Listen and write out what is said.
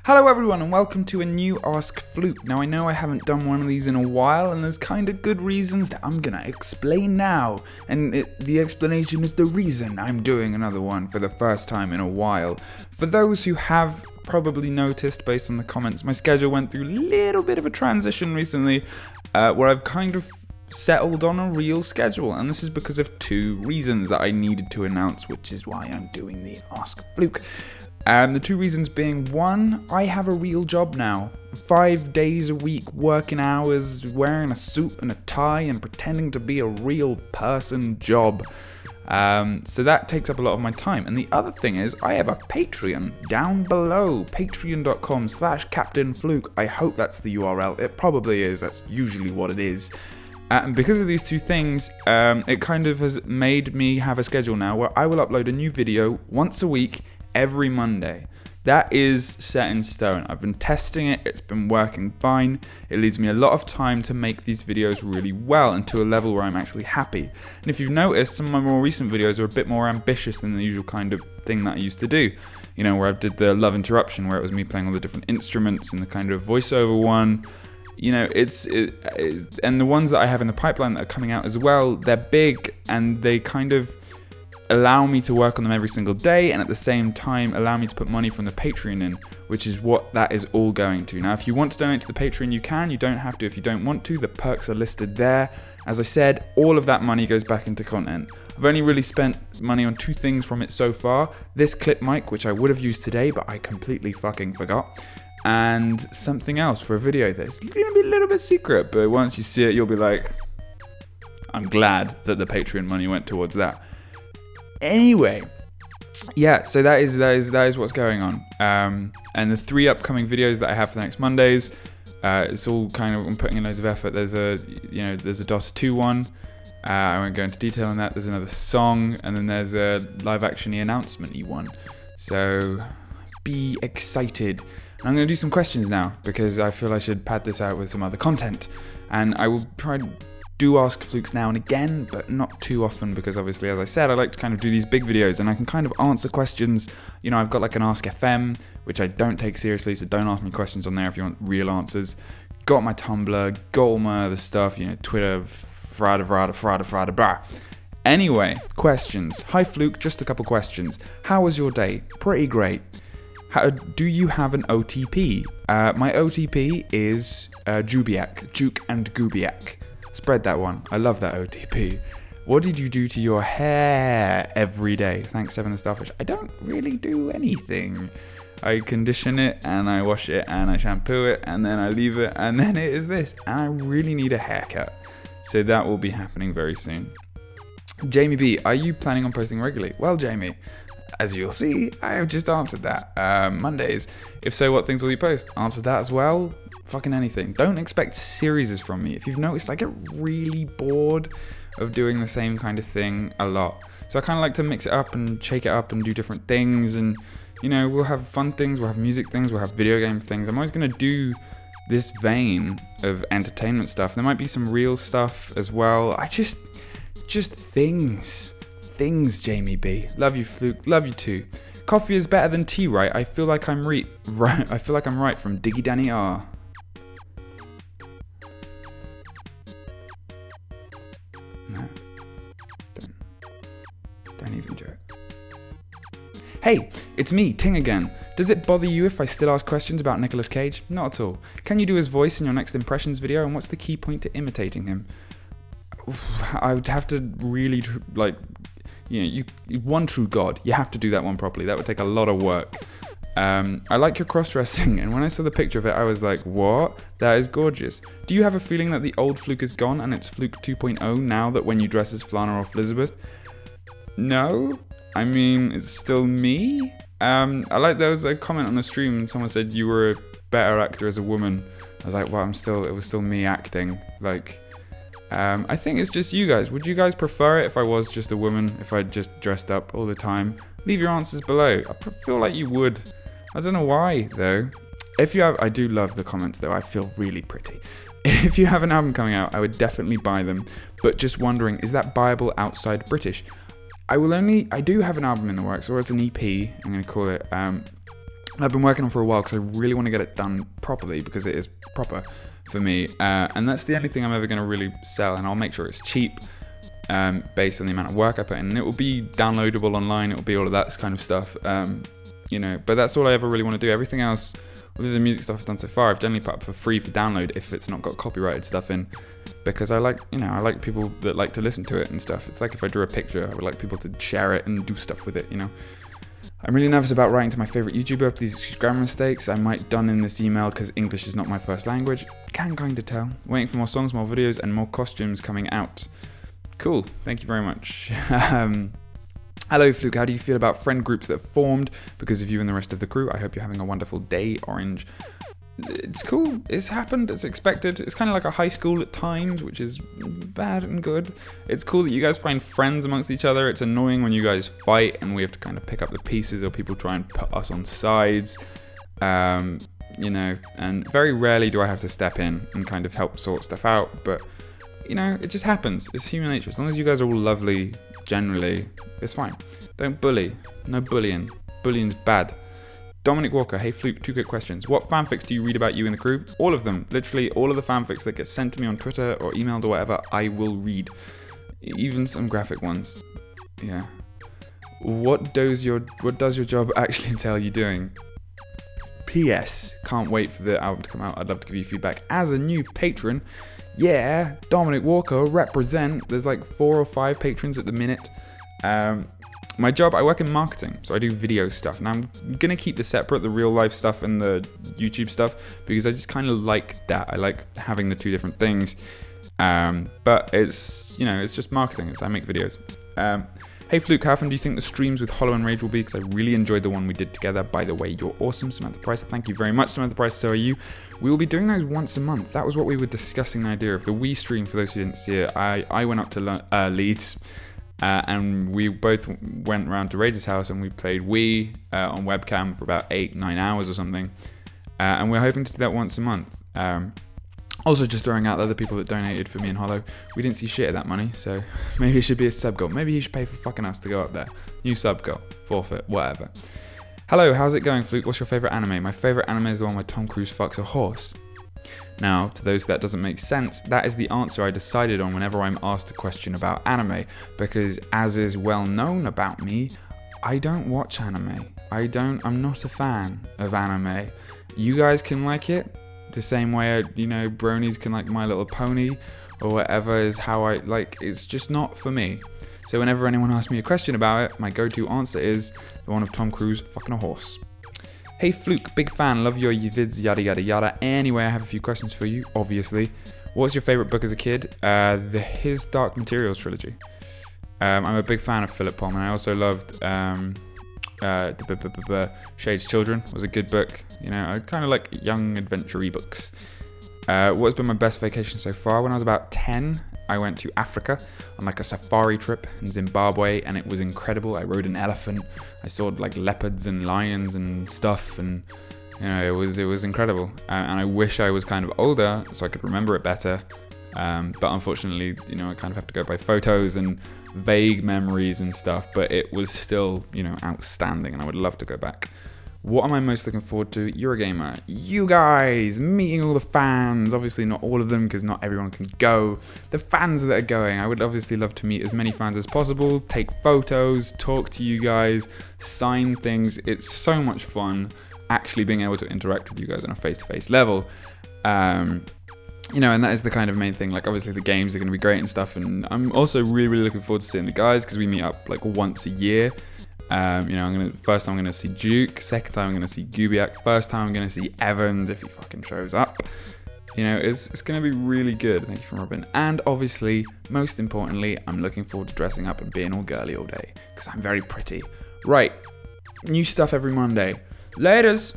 Hello everyone and welcome to a new Ask Fluke. Now I know I haven't done one of these in a while and there's kind of good reasons that I'm gonna explain now. And the explanation is the reason I'm doing another one for the first time in a while. For those who have probably noticed based on the comments, my schedule went through a little bit of a transition recently where I've kind of settled on a real schedule, and this is because of two reasons that I needed to announce, which is why I'm doing the Ask Fluke. The two reasons being, one, I have a real job now. 5 days a week, working hours, wearing a suit and a tie and pretending to be a real person job. So that takes up a lot of my time. And the other thing is, I have a Patreon down below, patreon.com/CaptainFluke. I hope that's the URL. It probably is, that's usually what it is. And because of these two things, it kind of has made me have a schedule now where I will upload a new video once a week, every Monday. That is set in stone. I've been testing it, it's been working fine. It leaves me a lot of time to make these videos really well and to a level where I'm actually happy. And if you've noticed, some of my more recent videos are a bit more ambitious than the usual kind of thing that I used to do. You know, where I did the Love Interruption, where it was me playing all the different instruments, and the kind of voiceover one. You know, and the ones that I have in the pipeline that are coming out as well, they're big and they kind of allow me to work on them every single day, and at the same time allow me to put money from the Patreon in, which is what that is all going to. Now, if you want to donate to the Patreon, you can. You don't have to if you don't want to. The perks are listed there. As I said, all of that money goes back into content. I've only really spent money on two things from it so far. This clip mic, which I would have used today, but I completely fucking forgot. And something else for a video that's going to be a little bit secret, but once you see it, you'll be like, I'm glad that the Patreon money went towards that. Anyway, yeah, so that is what's going on. And the 3 upcoming videos that I have for the next Mondays, it's all kind of, I'm putting in loads of effort. There's a Dota 2 one. I won't go into detail on that. There's another song, and then there's a live action-y announcement-y one. So be excited. I'm going to do some questions now because I feel I should pad this out with some other content, and I will try to do Ask Flukes now and again, but not too often because obviously, as I said, I like to kind of do these big videos and I can kind of answer questions. You know, I've got like an Ask FM, which I don't take seriously, so don't ask me questions on there if you want real answers. Got my Tumblr, got all my other stuff, you know, Twitter, frada, blah. Anyway, questions. Hi Fluke, just a couple questions. How was your day? Pretty great. Do you have an OTP? My OTP is Jubiak, Juke and Gubiak. Spread that one. I love that OTP. What did you do to your hair every day? Thanks, Seven the Starfish. I don't really do anything. I condition it and I wash it and I shampoo it and then I leave it and then it is this. And I really need a haircut. So that will be happening very soon. Jamie B, are you planning on posting regularly? Well, Jamie, as you'll see, I have just answered that. Mondays. If so, what things will you post? Answer that as well. Fucking anything. Don't expect series from me. If you've noticed, I get really bored of doing the same kind of thing a lot. So I kind of like to mix it up and shake it up and do different things. And, you know, we'll have fun things, we'll have music things, we'll have video game things. I'm always going to do this vein of entertainment stuff. There might be some real stuff as well. Just things. Things, Jamie B. Love you, Fluke. Love you too. Coffee is better than tea, right? I feel like I'm right. I feel like I'm right from Diggy Danny R. No. Don't even joke. Hey, it's me, Ting again. Does it bother you if I still ask questions about Nicolas Cage? Not at all. Can you do his voice in your next impressions video, and what's the key point to imitating him? I would have to really, like, you know, one true God. You have to do that one properly. That would take a lot of work. I like your cross-dressing, and when I saw the picture of it, I was like, what? That is gorgeous. Do you have a feeling that the old Fluke is gone and it's Fluke 2.0 now that when you dress as Flana or Elizabeth? No. I mean, it's still me. I like there was a comment on the stream and someone said you were a better actor as a woman. I was like, well, it was still me acting. Like, I think it's just you guys. Would you guys prefer it if I was just a woman, if I just dressed up all the time? Leave your answers below. I feel like you would. I don't know why, though. If you have, I do love the comments, though. I feel really pretty. If you have an album coming out, I would definitely buy them. But just wondering, is that buyable outside British? I do have an album in the works, or it's an EP, I'm going to call it. I've been working on for a while because I really want to get it done properly, because it is proper for me. And that's the only thing I'm ever going to really sell, and I'll make sure it's cheap based on the amount of work I put in. And it will be downloadable online, it will be all of that kind of stuff. You know, but that's all I ever really want to do. Everything else, other than the music stuff I've done so far, I've generally put up for free for download if it's not got copyrighted stuff in, because I like, you know, I like people that like to listen to it and stuff. It's like if I drew a picture, I would like people to share it and do stuff with it, you know. I'm really nervous about writing to my favourite YouTuber. Please excuse grammar mistakes. I might done in this email because English is not my first language. Can kind of tell. Waiting for more songs, more videos, and more costumes coming out. Cool. Thank you very much. Hello, Fluke. How do you feel about friend groups that formed because of you and the rest of the crew? I hope you're having a wonderful day, Orange. It's cool. It's happened. It's expected. It's kind of like a high school at times, which is bad and good. It's cool that you guys find friends amongst each other. It's annoying when you guys fight and we have to kind of pick up the pieces, or people try and put us on sides. You know, and very rarely do I have to step in and kind of help sort stuff out. But, you know, it just happens. It's human nature. As long as you guys are all lovely, generally, it's fine. Don't bully. No bullying. Bullying's bad. Dominic Walker, hey Fluke, 2 quick questions. What fanfics do you read about you in the crew? All of them. Literally all of the fanfics that get sent to me on Twitter or emailed or whatever, I will read. Even some graphic ones. Yeah. What does your job actually entail you doing? P.S. Can't wait for the album to come out. I'd love to give you feedback as a new patron. Yeah, Dominic Walker, represent. There's like 4 or 5 patrons at the minute. My job, I work in marketing, so I do video stuff, and I'm gonna keep this separate, the real life stuff and the YouTube stuff, because I just kind of like that. I like having the 2 different things, but it's, you know, it's just marketing. I make videos. Hey Fluke, how often do you think the streams with Hollow and Rage will be? Because I really enjoyed the one we did together. By the way, you're awesome, Samantha Price. Thank you very much, Samantha Price. So are you. We will be doing those once a month. That was what we were discussing, the idea of the Wii stream. For those who didn't see it, I went up to Leeds. And we both went around to Rage's house and we played Wii on webcam for about 8-9 hours or something. And we're hoping to do that once a month. Also, just throwing out the other people that donated for me and Hollow. We didn't see shit of that money, so maybe it should be a sub goal. Maybe he should pay for fucking us to go up there. New sub goal, forfeit, whatever. Hello, how's it going, Fluke? What's your favourite anime? My favourite anime is the one where Tom Cruise fucks a horse. Now, to those that doesn't make sense, that is the answer I decided on whenever I'm asked a question about anime, because as is well known about me, I don't watch anime. I'm not a fan of anime. You guys can like it, the same way, you know, bronies can like My Little Pony, or whatever is how I like, it's just not for me. So whenever anyone asks me a question about it, my go-to answer is the one of Tom Cruise fucking a horse. Hey Fluke, big fan, love your vids, yada yada yada. Anyway, I have a few questions for you, obviously. What was your favourite book as a kid? The His Dark Materials trilogy. I'm a big fan of Philip Pullman. I also loved Shade's Children. Was a good book. You know, I kind of like young adventure-y books. What's been my best vacation so far? When I was about 10, I went to Africa on like a safari trip in Zimbabwe, and it was incredible. I rode an elephant. I saw like leopards and lions and stuff, and you know, it was incredible. And I wish I was kind of older so I could remember it better. But unfortunately, you know, I kind of have to go by photos and vague memories and stuff. But it was still, you know, outstanding, and I would love to go back. What am I most looking forward to? Eurogamer. You guys, meeting all the fans. Obviously not all of them, because not everyone can go. The fans that are going, I would obviously love to meet as many fans as possible, take photos, talk to you guys, sign things. It's so much fun actually being able to interact with you guys on a face-to-face level. You know, and that is the kind of main thing. Like, obviously the games are going to be great and stuff, and I'm also really, really looking forward to seeing the guys, because we meet up like once a year. You know, first time I'm gonna see Duke, second time I'm gonna see Gubiak, first time I'm gonna see Evans if he fucking shows up. You know, it's gonna be really good. Thank you for Robin. And obviously, most importantly, I'm looking forward to dressing up and being all girly all day, because I'm very pretty. Right, new stuff every Monday. Laters!